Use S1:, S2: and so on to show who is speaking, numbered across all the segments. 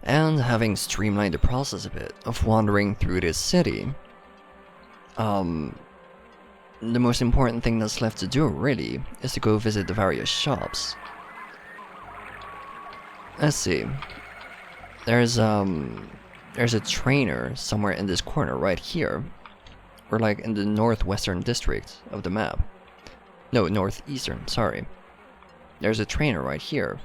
S1: And having streamlined the process a bit of wandering through this city, the most important thing that's left to do, really, is to go visit the various shops. Let's see. There's a trainer somewhere in this corner right here. Or like in the northwestern district of the map. No, northeastern, sorry. There's a trainer right here.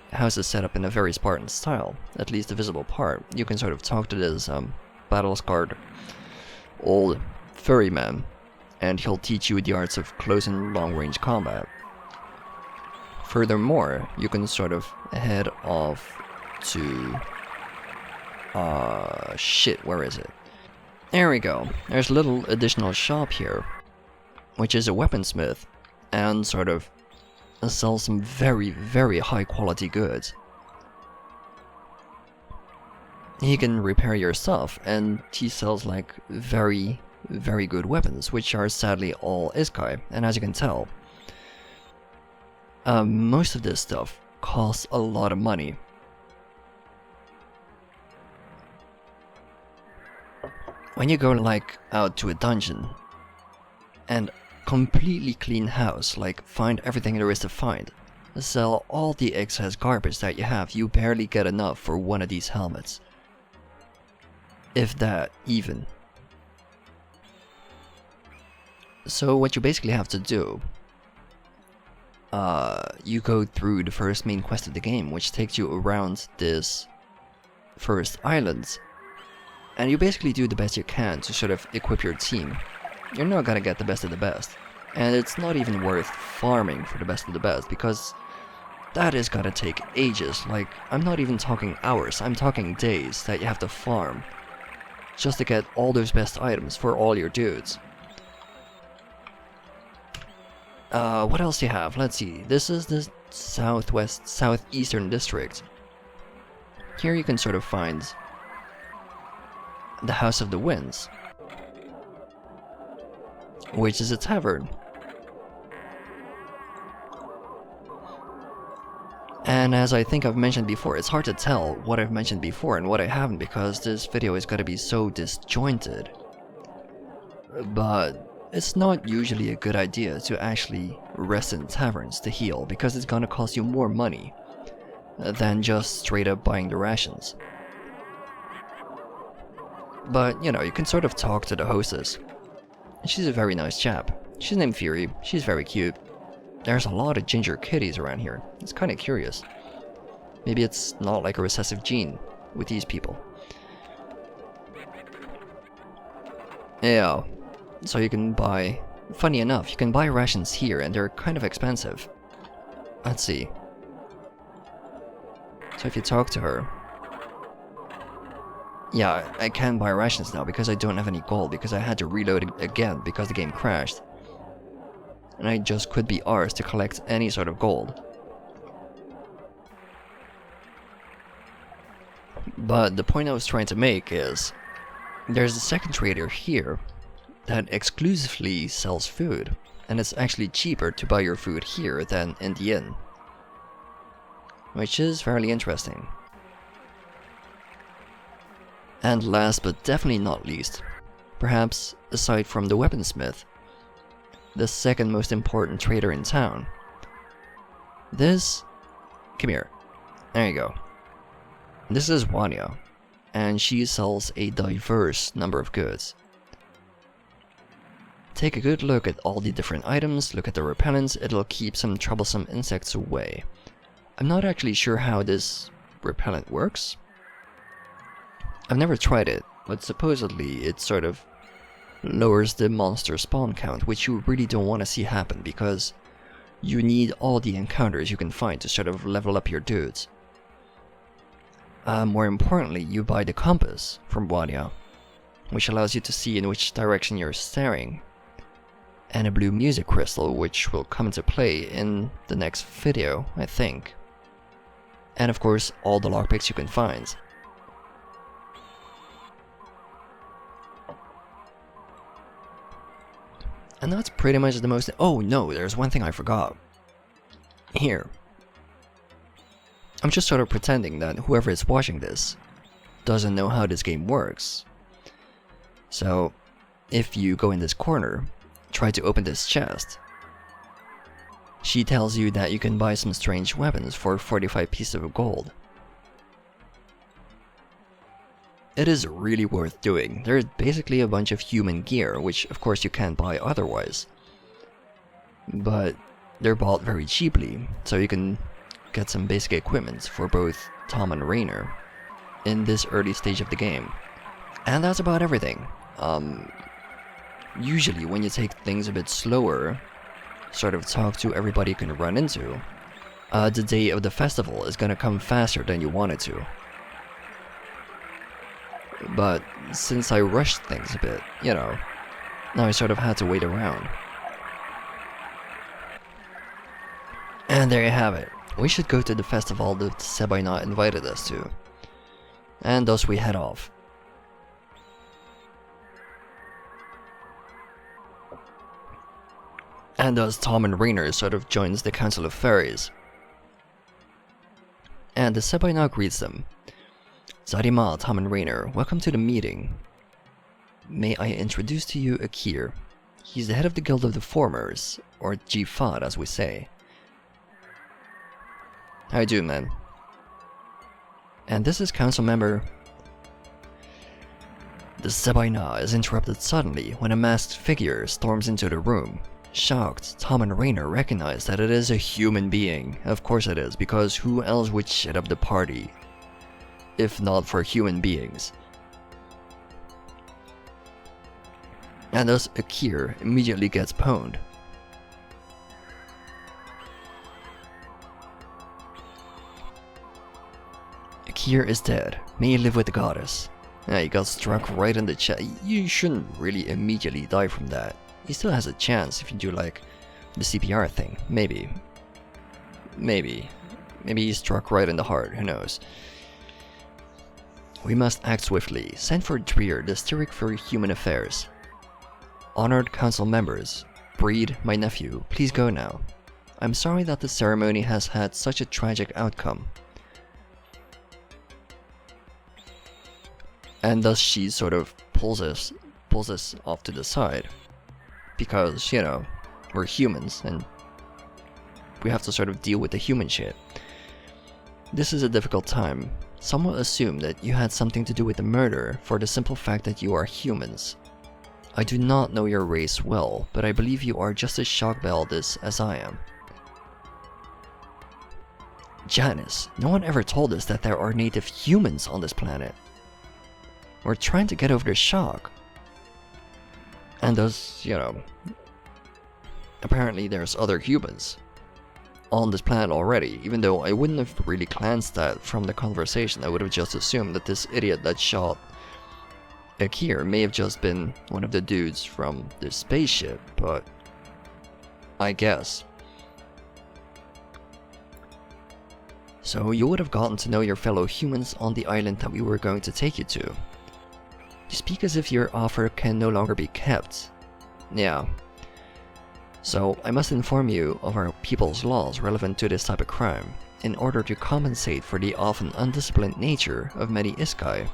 S1: The house is set up in a very Spartan style, at least the visible part. You can sort of talk to this battle-scarred old furry man, and he'll teach you the arts of close and long-range combat. Furthermore, you can sort of head off to... shit, where is it? There we go. There's a little additional shop here, which is a weaponsmith, and sort of sells some very, very high quality goods. He can repair your stuff, and he sells like very, very good weapons, which are sadly all Isekai, and as you can tell, most of this stuff costs a lot of money. When you go like out to a dungeon and completely clean house, like find everything there is to find, sell all the excess garbage that you have, you barely get enough for one of these helmets. If that, even. So what you basically have to do, you go through the first main quest of the game, which takes you around this first island, and you basically do the best you can to sort of equip your team. You're not gonna get the best of the best, and it's not even worth farming for the best of the best, because that is gonna take ages. Like, I'm not even talking hours, I'm talking days that you have to farm just to get all those best items for all your dudes. What else do you have? Let's see. This is the southeastern district. Here you can sort of find the House of the Winds, which is a tavern. And as I think I've mentioned before, it's hard to tell what I've mentioned before and what I haven't, because this video is going to be so disjointed. But it's not usually a good idea to actually rest in taverns to heal, because it's gonna cost you more money than just straight up buying the rations. But, you know, you can sort of talk to the hostess. She's a very nice chap. She's named Fury. She's very cute. There's a lot of ginger kitties around here. It's kind of curious. Maybe it's not like a recessive gene with these people. Yeah. So you can buy... Funny enough, you can buy rations here, and they're kind of expensive. Let's see. So if you talk to her... Yeah, I can buy rations now because I don't have any gold, because I had to reload it again because the game crashed. And I just could be ours to collect any sort of gold. But the point I was trying to make is... There's a second trader here that exclusively sells food, and it's actually cheaper to buy your food here than in the inn, which is fairly interesting. And last but definitely not least, perhaps aside from the weaponsmith, the second most important trader in town. This... Come here. There you go. This is Wanya, and she sells a diverse number of goods. Take a good look at all the different items, look at the repellents, it'll keep some troublesome insects away. I'm not actually sure how this repellent works. I've never tried it, but supposedly it sort of lowers the monster spawn count, which you really don't want to see happen, because you need all the encounters you can find to sort of level up your dudes. More importantly, you buy the compass from Wanya, which allows you to see in which direction you're staring, and a blue music crystal, which will come into play in the next video, I think. And of course, all the lockpicks you can find. And that's pretty much the most... Oh no, there's one thing I forgot. Here. I'm just sort of pretending that whoever is watching this doesn't know how this game works. So, if you go in this corner, try to open this chest. She tells you that you can buy some strange weapons for 45 pieces of gold. It is really worth doing. There's basically a bunch of human gear, which of course you can't buy otherwise. But they're bought very cheaply, so you can get some basic equipment for both Tom and Rainer in this early stage of the game. And that's about everything. Usually when you take things a bit slower, sort of talk to everybody you can run into, the day of the festival is gonna come faster than you want it to. But since I rushed things a bit, you know, now I sort of had to wait around. And there you have it. We should go to the festival that Sebaina invited us to. And thus we head off. And thus Tom and Rainer sort of joins the Council of Fairies. And the Sebaina greets them. Zarima, Tom and Rainer, welcome to the meeting. May I introduce to you Akir. He's the head of the Guild of the Formers, or G5 as we say. How you doing, man? And this is council member... The Sebaina is interrupted suddenly when a masked figure storms into the room. Shocked, Tom and Rainer recognize that it is a human being. Of course it is, because who else would shit up the party if not for human beings? And thus Akir immediately gets pwned. Akir is dead. May he live with the goddess. Yeah, he got struck right in the chest. You shouldn't really immediately die from that. He still has a chance if you do like the CPR thing. Maybe he's struck right in the heart, who knows. We must act swiftly. Send for Dreer, the Styric for Human Affairs. Honored council members, Breed, my nephew, please go now. I'm sorry that the ceremony has had such a tragic outcome. And thus she sort of pulls us off to the side. Because, you know, we're humans and we have to sort of deal with the human shit. This is a difficult time. Some will assume that you had something to do with the murder for the simple fact that you are humans. I do not know your race well, but I believe you are just as shocked by all this as I am. Janice, no one ever told us that there are native humans on this planet. We're trying to get over the shock. And thus, you know, apparently there's other humans on this planet already, even though I wouldn't have really glanced at from the conversation. I would have just assumed that this idiot that shot Akir may have just been one of the dudes from the spaceship, but I guess. So you would have gotten to know your fellow humans on the island that we were going to take you to. You speak as if your offer can no longer be kept. Yeah. So I must inform you of our people's laws relevant to this type of crime. In order to compensate for the often undisciplined nature of many Iskai,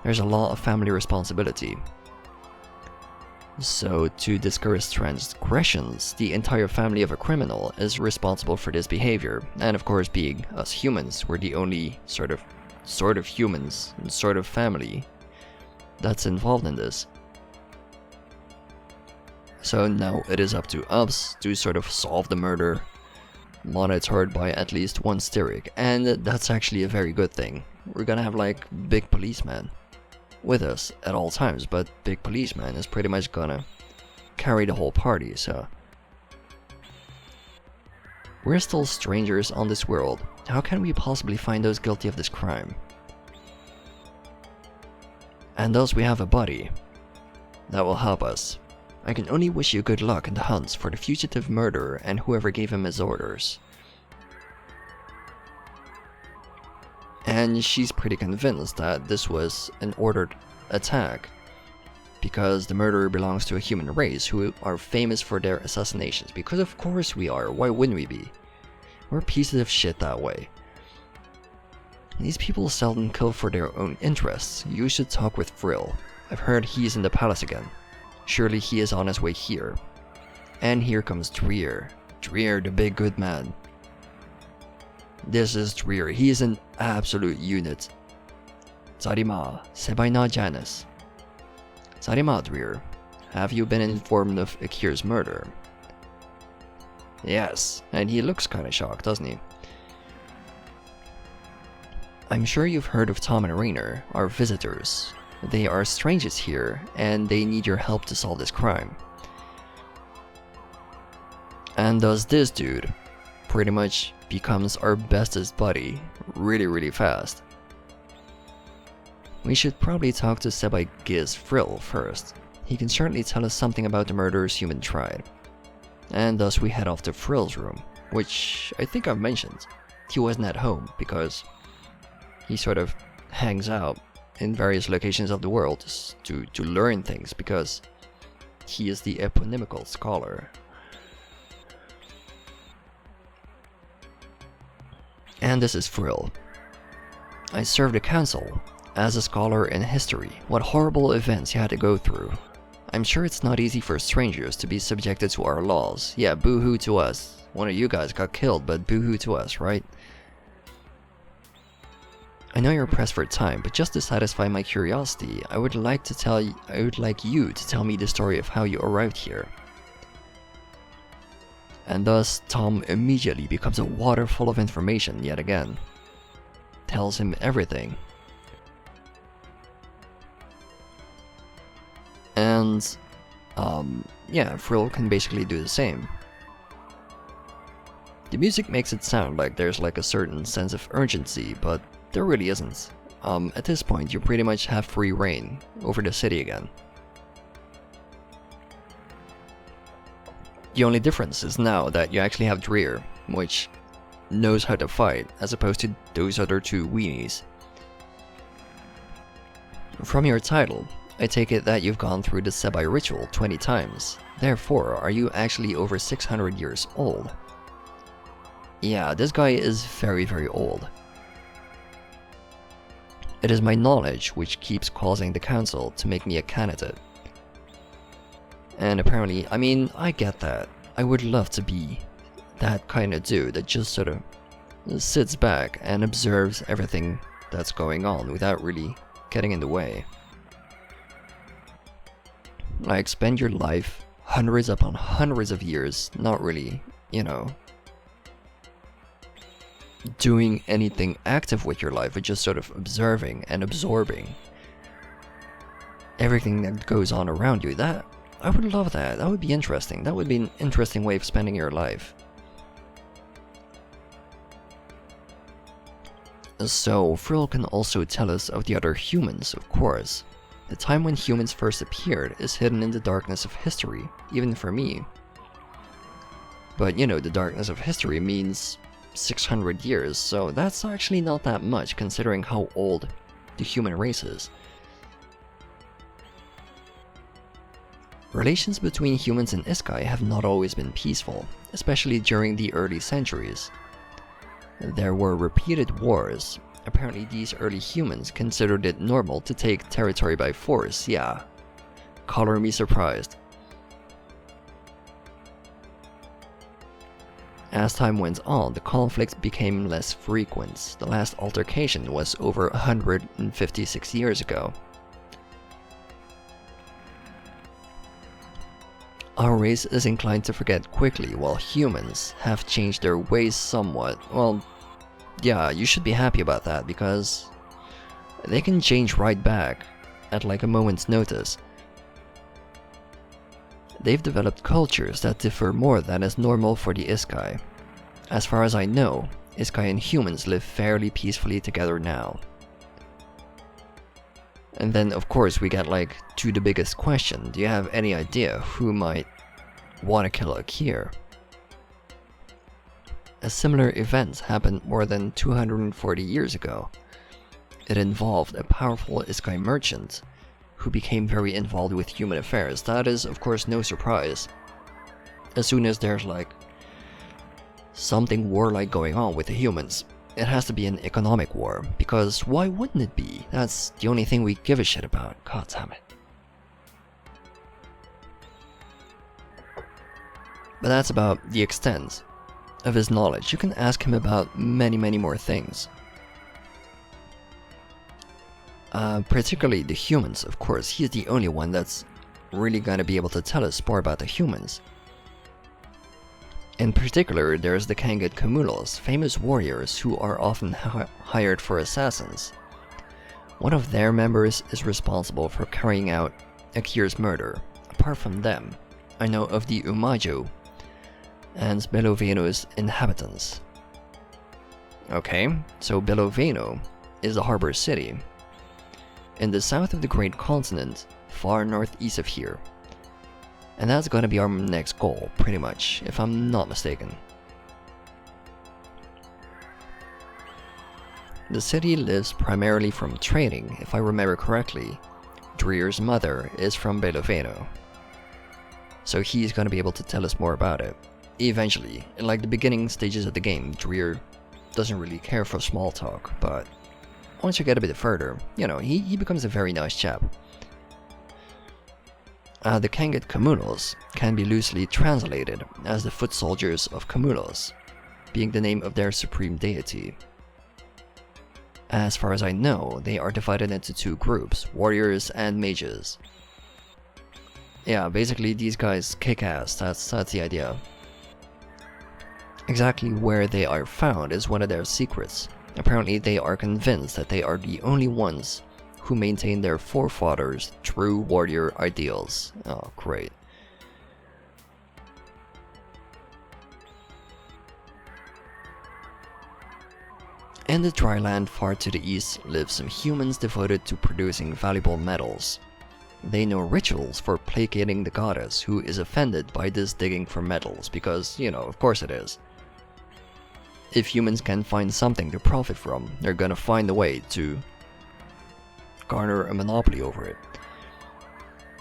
S1: there's a law of family responsibility. So to discourage transgressions, the entire family of a criminal is responsible for this behavior. And of course, being us humans, we're the only sort of humans and sort of family that's involved in this. So now it is up to us to sort of solve the murder, monitored by at least one Styric, and that's actually a very good thing. We're gonna have like big policeman with us at all times, but big policeman is pretty much gonna carry the whole party, so... We're still strangers on this world. How can we possibly find those guilty of this crime? And thus we have a buddy that will help us. I can only wish you good luck in the hunts for the fugitive murderer and whoever gave him his orders. And she's pretty convinced that this was an ordered attack, because the murderer belongs to a human race who are famous for their assassinations. Because of course we are, why wouldn't we be? We're pieces of shit that way. These people seldom kill for their own interests. You should talk with Frill. I've heard he's in the palace again. Surely he is on his way here. And here comes Dreer. Dreer, the big good man. This is Dreer. He is an absolute unit. Zarima, Sebaina Janus. Zarima, Dreer. Have you been informed of Akir's murder? Yes, and he looks kinda shocked, doesn't he? I'm sure you've heard of Tom and Rainer, our visitors. They are strangers here, and they need your help to solve this crime. And thus this dude pretty much becomes our bestest buddy really fast. We should probably talk to Sebai Giz Frill first. He can certainly tell us something about the murders human tried. And thus we head off to Frill's room, which I think I've mentioned. He wasn't at home because he sort of hangs out in various locations of the world to learn things, because he is the eponymical scholar. And this is Frill. I served the council as a scholar in history. What horrible events you had to go through. I'm sure it's not easy for strangers to be subjected to our laws. Yeah, boo-hoo to us. One of you guys got killed, but boo-hoo to us, right? I know you're pressed for time, but just to satisfy my curiosity, I would like you to tell me the story of how you arrived here. And thus, Tom immediately becomes a waterfall of information yet again. Tells him everything. And, yeah, Frill can basically do the same. The music makes it sound like there's like a certain sense of urgency, but there really isn't. At this point, you pretty much have free reign over the city again. The only difference is now that you actually have Dreer, which knows how to fight, as opposed to those other two weenies. From your title, I take it that you've gone through the Sebai ritual 20 times. Therefore, are you actually over 600 years old? Yeah, this guy is very old. It is my knowledge which keeps causing the council to make me a candidate. And apparently, I mean, I get that. I would love to be that kind of dude that just sort of sits back and observes everything that's going on without really getting in the way. Like, spend your life hundreds upon hundreds of years not really, you know, doing anything active with your life, but just sort of observing and absorbing everything that goes on around you. That, I would love that. That would be interesting. That would be an interesting way of spending your life. So, Frill can also tell us of the other humans, of course. The time when humans first appeared is hidden in the darkness of history, even for me. But you know, the darkness of history means 600 years, so that's actually not that much considering how old the human race is. Relations between humans and Iskai have not always been peaceful, especially during the early centuries. There were repeated wars. Apparently these early humans considered it normal to take territory by force, yeah. Color me surprised. As time went on, the conflict became less frequent. The last altercation was over 156 years ago. Our race is inclined to forget quickly, while humans have changed their ways somewhat. Well, yeah, you should be happy about that, because they can change right back at like a moment's notice. They've developed cultures that differ more than is normal for the Iskai. As far as I know, Iskai and humans live fairly peacefully together now. And then of course we get like to the biggest question. Do you have any idea who might want to kill Akir? A similar event happened more than 240 years ago. It involved a powerful Iskai merchant who became very involved with human affairs. That is of course no surprise. As soon as there's like something warlike going on with the humans, it has to be an economic war, because why wouldn't it be? That's the only thing we give a shit about. God damn it. But that's about the extent of his knowledge. You can ask him about many more things. Particularly the humans, of course. He's the only one that's really gonna be able to tell us more about the humans. In particular, there's the Kangat Kamulos, famous warriors who are often hired for assassins. One of their members is responsible for carrying out Akir's murder. Apart from them, I know of the Umajo and Beloveno's inhabitants. Okay, so Beloveno is a harbor city in the south of the Great Continent, far northeast of here. And that's gonna be our next goal, pretty much, if I'm not mistaken. The city lives primarily from trading, if I remember correctly. Dreer's mother is from Beloveno, so he's gonna be able to tell us more about it. Eventually, in like the beginning stages of the game, Dreer doesn't really care for small talk, but once you get a bit further, you know, he becomes a very nice chap. The Kangat Kamulos can be loosely translated as the foot soldiers of Kamulos, being the name of their supreme deity. As far as I know, they are divided into two groups, warriors and mages. Yeah, basically these guys kick ass, that's the idea. Exactly where they are found is one of their secrets. Apparently they are convinced that they are the only ones who maintain their forefathers' true warrior ideals. Oh, great. In the dry land far to the east live some humans devoted to producing valuable metals. They know rituals for placating the goddess who is offended by this digging for metals, because, you know, of course it is. If humans can find something to profit from, they're gonna find a way to garner a monopoly over it.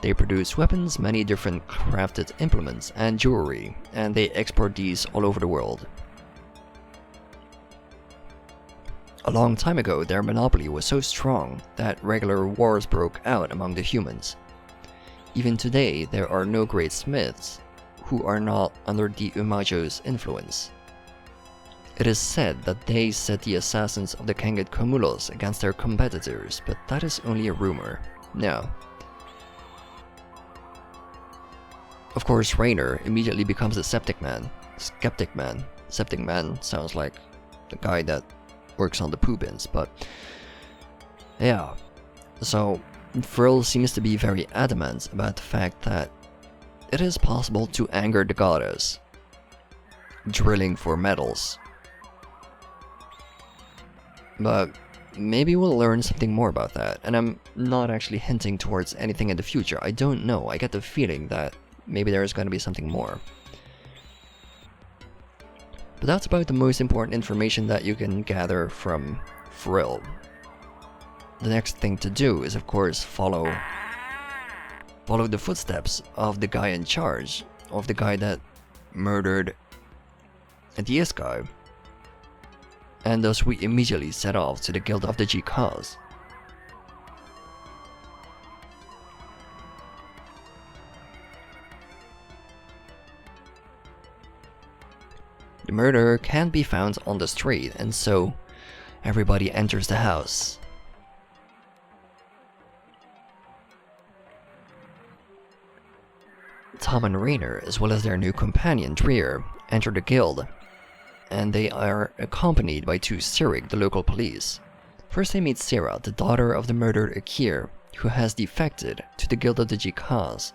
S1: They produce weapons, many different crafted implements, and jewelry, and they export these all over the world. A long time ago, their monopoly was so strong that regular wars broke out among the humans. Even today, there are no great smiths who are not under the Umajo's influence. It is said that they set the assassins of the Kangat Kamulos against their competitors, but that is only a rumor. No. Of course, Rainer immediately becomes a Skeptic Man. Septic Man sounds like the guy that works on the poo bins, but yeah. So, Frill seems to be very adamant about the fact that it is possible to anger the goddess, drilling for metals. But maybe we'll learn something more about that, and I'm not actually hinting towards anything in the future. I don't know, I get the feeling that maybe there's going to be something more. But that's about the most important information that you can gather from Frill. The next thing to do is, of course, follow the footsteps of the guy in charge, of the guy that murdered the guy. And thus we immediately set off to the Guild of the Jikaz. The murderer can't be found on the street, and so everybody enters the house. Tom and Rainer, as well as their new companion Dreer, enter the guild, and they are accompanied by two Sirig, the local police. First they meet Sarah, the daughter of the murdered Akir, who has defected to the Guild of the Jikaz.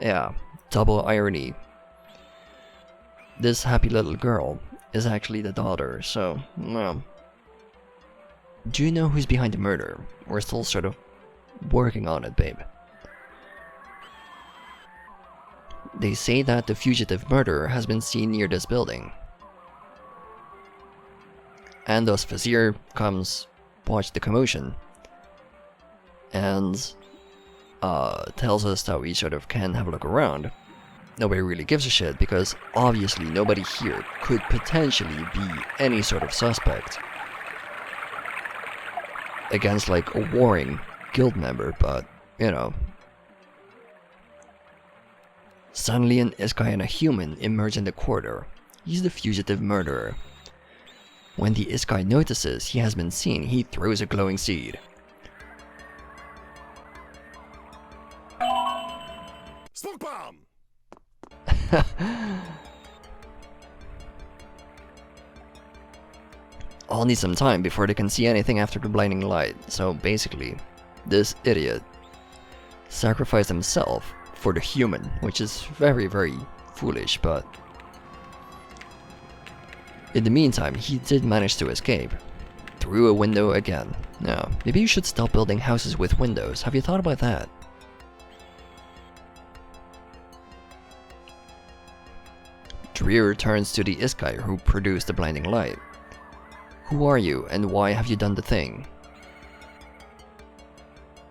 S1: Yeah, double irony. This happy little girl is actually the daughter, so, well. Do you know who's behind the murder? We're still sort of working on it, babe. They say that the fugitive murderer has been seen near this building. And thus Vizier comes, watch the commotion, and tells us that we sort of can have a look around. nobody really gives a shit because obviously nobody here could potentially be any sort of suspect against like a warring guild member, but you know. Suddenly an Isekai and a human emerge in the corridor. He's the fugitive murderer. When the Isekai notices he has been seen, he throws a glowing seed.
S2: Smoke bomb!
S1: I'll need some time before they can see anything after the blinding light, so basically, this idiot sacrificed himself for the human, which is very, very foolish, but in the meantime, he did manage to escape. Through a window again. Now, maybe you should stop building houses with windows. Have you thought about that? Dreer turns to the Isekai who produced the blinding light. Who are you, and why have you done the thing?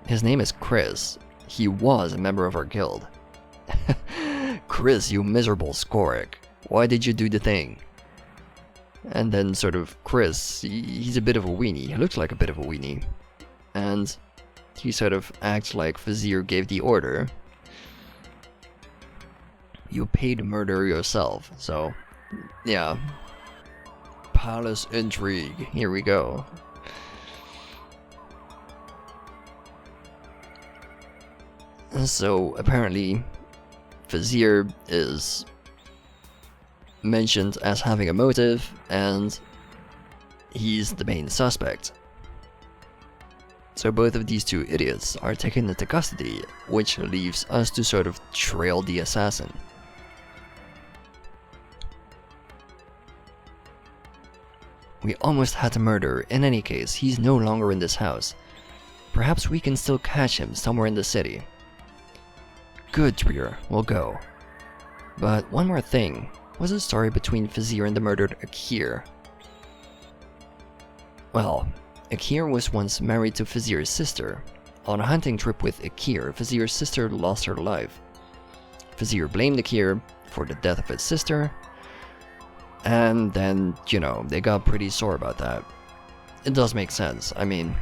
S1: His name is Chris. He was a member of our guild. Chris, you miserable Skorik. Why did you do the thing? And then sort of Chris, he's a bit of a weenie. He looks like a bit of a weenie. And he sort of acts like Vizier gave the order. You paid to murder yourself, so yeah. Palace intrigue, here we go. So apparently Vizier is mentioned as having a motive, and he's the main suspect. So both of these two idiots are taken into custody, which leaves us to sort of trail the assassin. We almost had a murder. In any case, he's no longer in this house. Perhaps we can still catch him somewhere in the city. Good, Dreer, we'll go. But one more thing. What's the story between Vizier and the murdered Akir? Well, Akir was once married to Vizier's sister. On a hunting trip with Akir, Vizier's sister lost her life. Vizier blamed Akir for the death of his sister, and then, you know, they got pretty sore about that. It does make sense. I mean,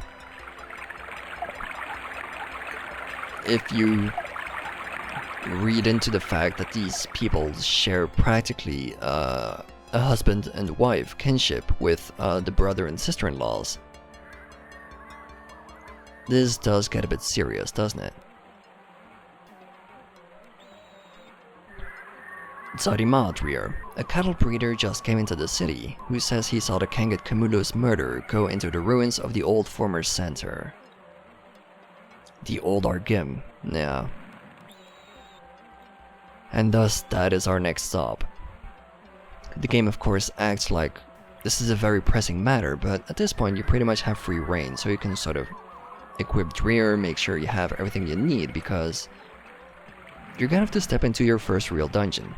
S1: if you read into the fact that these people share practically a husband and wife kinship with the brother and sister-in-laws, this does get a bit serious, doesn't it? Zarima Dreer, a cattle breeder, just came into the city, who says he saw the Kangat Kamulo's murder go into the ruins of the old former center. The old Argim, yeah. And thus, that is our next stop. The game, of course, acts like this is a very pressing matter, but at this point you pretty much have free reign, so you can sort of equip Dreer, make sure you have everything you need, because you're gonna have to step into your first real dungeon.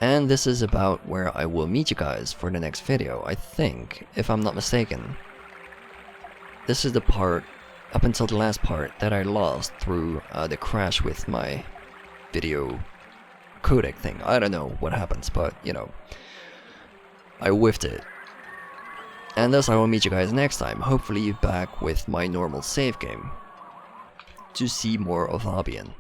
S1: And this is about where I will meet you guys for the next video, I think, if I'm not mistaken. This is the part, up until the last part, that I lost through the crash with my video codec thing. I don't know what happens, but, you know, I whiffed it. And thus I will meet you guys next time, hopefully back with my normal save game, to see more of Albion.